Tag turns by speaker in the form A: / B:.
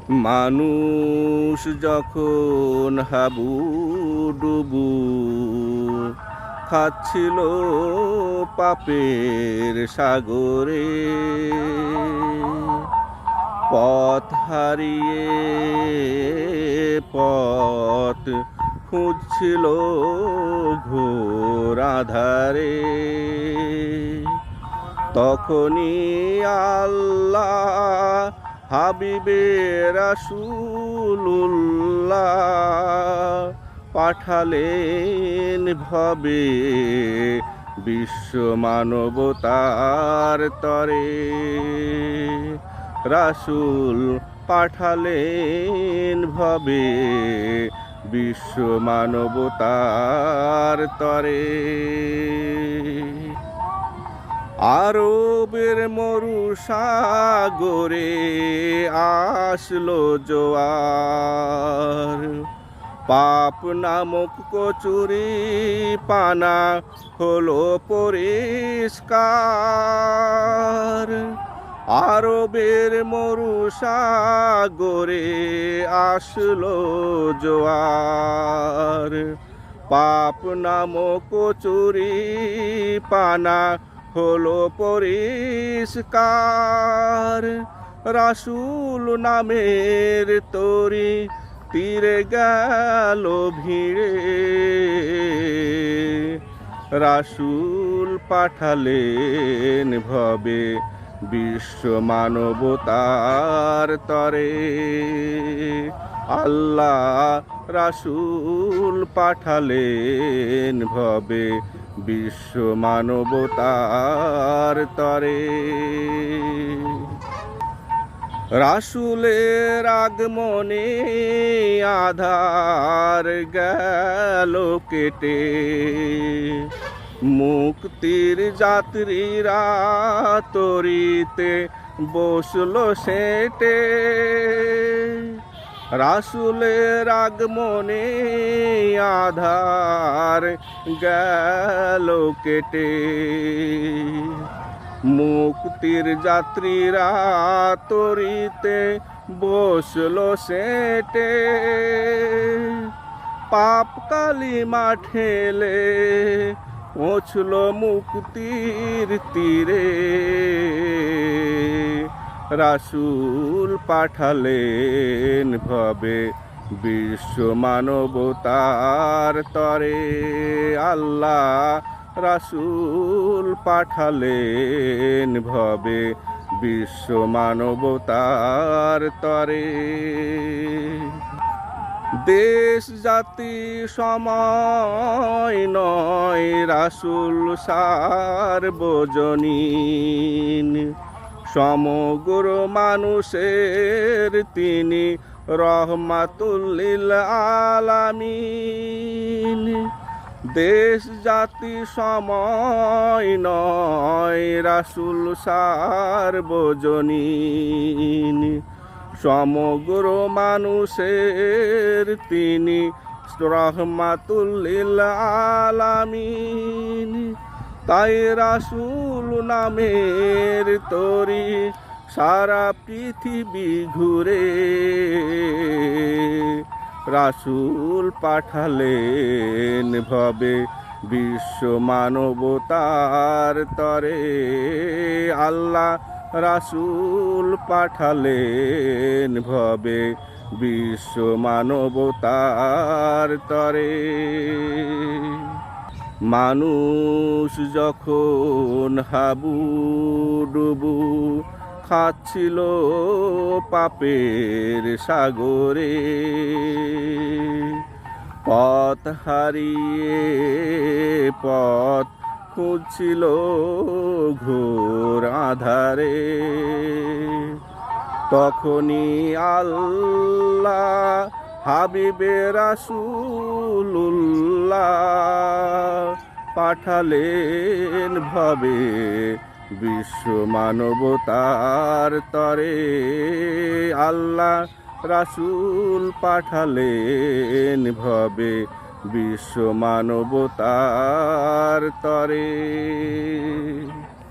A: মানুষ যখন হাবুডুবু খাচ্ছিল পাপের সাগরে, পথ হারিয়ে পথ খুঁজছিল ঘোর আধারে, তখনই আল্লাহ হাবিবে রাসূলুল্লাহ পাঠালেন ভবে বিশ্ব মানবতার তরে। রাসূল পাঠালেন ভবে বিশ্ব মানবতার তরে। আরবের মরু সাগরে আসলো জোয়ার, পাপ নামক কচুরি পানা হলো পরিষ্কার। আরবের মরু সাগরে আসলো জোয়ার, পাপ নামক কচুরি পানা হলো পরিষ্কার। রাসূল নামের তরি তীরে গেল ভিড়ে, রাসূল পাঠালেন ভবে বিশ্ব মানবতার তরে। আল্লাহ রাসূল পাঠালেন ভবে বিশ্ব মানবতার তরে। রাসূলের আগমনে আধার গেল কেটে, মুক্তির যাত্রীরা তরিতে বসলো সেটে। রাসূলের আগমনে আধার গেল কেটে, মুক্তির যাত্রীরা তরিতে বসলো সেটে। পাপ কালিমা ঠেলে পৌঁছলো মুক্তির তীরে, রাসূল পাঠালেন ভবে বিশ্ব মানবতার তরে। আল্লাহ রাসূল পাঠালেন ভবে বিশ্ব মানবতার তরে। দেশ জাতি সময় নয় রাসূল সার্বজনীন, সমগ্র মানুষের তিনি রহমাতুল লিল আলামিন। দেশ জাতি সময় নয় রাসূল সার্বজনীন, সমগ্র মানুষের তিনি রহমাতুল লিল আলামিন। তাই রাসূল নামের তরি সারা পৃথিবী ঘুরে, রাসূল পাঠালেন ভবে বিশ্ব মানবতার তরে। আল্লাহ রাসূল পাঠালেন ভবে বিশ্ব মানবতার তরে। মানুষ যখন হাবুডুবু খাচ্ছিল পাপের সাগরে, পথ হারিয়ে পথ খুঁজছিল ঘোর আধারে, তখনই আল্লাহ হাবিবে রাসূলুল্লাহ পাঠালেন ভবে বিশ্ব মানবতার তরে। আল্লাহ রাসূল পাঠালেন ভবে বিশ্ব মানবতার তরে।